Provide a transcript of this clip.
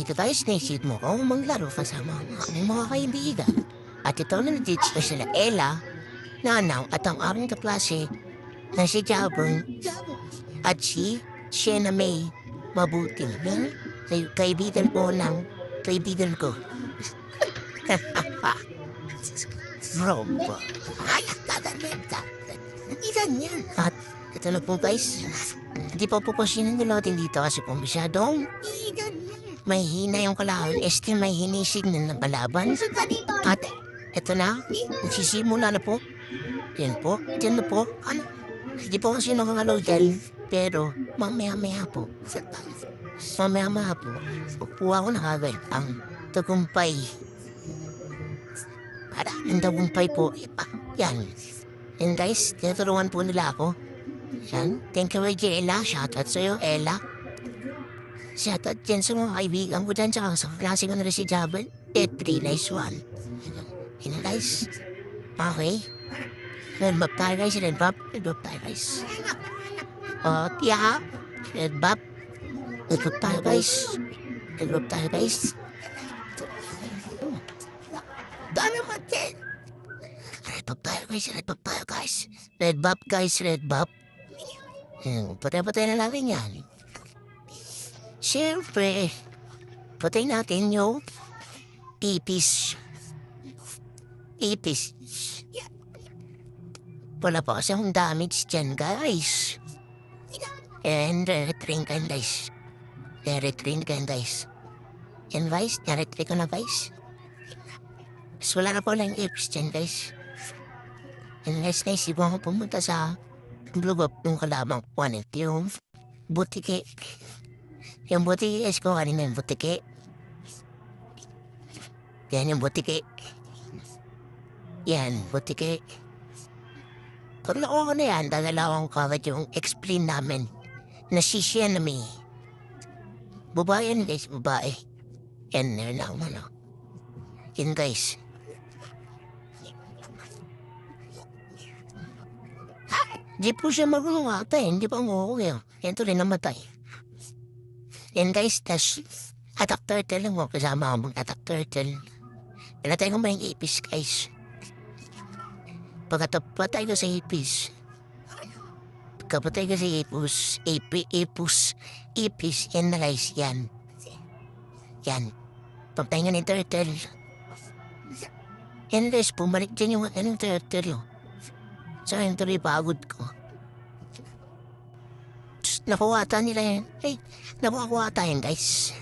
Dito tayo sinisip mo kung manglaro kasama ang aming mga kaibigan. At ito na nandito pa sila Ella, Nanaw at ang aming kaklase na si Jabon at si Shena May Mabuti. Yung kaibigan ko ng kaibigan ko. Rob. Ay, tatalenta. Hindi yan. At ito na po guys. Hindi pa po siya nilotin dito kasi po masyadong may hina yung kalaban. May hina yung signal ng kalaban. At ito na. Magsisimula na po. Yan po. Yan na po. Ano? Hindi po kasi nakangalaw dyan. Pero mamaya-maya po. Mamaya-maya po. Pupuha ko na kagad ang tagumpay. Para ang tagumpay po. Yan. And guys, tinuturuan po nila ako. Yan. Thank you kay Ella. Shoutout sa'yo, Ella. Shoutout dyan sa mga kaibigan ko dyan. Tsaka sa klase ko na rin si Jabal. Pretty nice one. Yan guys. Okay. Red Bop tayo guys. Red Bop. Red Bop tayo guys. Tiya. Red Bop. Red Bop tayo guys. Red Bop tayo guys. Dami matin. Red Bop tayo guys. Red Bop tayo guys. Red Bop guys. Red Bop. Patay-patay na natin yan. Siyempre, patay natin yung ipis. Ipis. Wala po kasing damage dyan, guys. And retrain ka, guys. Retrain ka, guys. Yan, guys. Retrain ko na, guys. So, wala na po lang ipis dyan, guys. And guys, naisipan ko pumunta sa blue up ng kalabang kuwanin. Yung butike. Yung butike, guys, ko kanina yung butike. Yan yung butike. Yan, butike. Kung ako na yan, dadalawang kagad yung explain namin na si Shenami. Babae yan, guys, babae. Yan, lang, ano. Yan, guys. Di po siya marunong ata eh. Hindi pa umuwi. Yan to rin namatay. Yan guys, tas attack turtle lang mo. Kasama ako mag-attack turtle. Nalatay ko ba yung ipis guys? Pagkatapatay ko sa ipis. Pagkatapatay ko sa ipis, yan na guys, yan. Yan. Pagpatay nga ni turtle. Yan guys, bumalik dyan yung turtle. So, yung tuloy pagod ko. Nakuha ata nila yan. Nakuha ata yan, guys.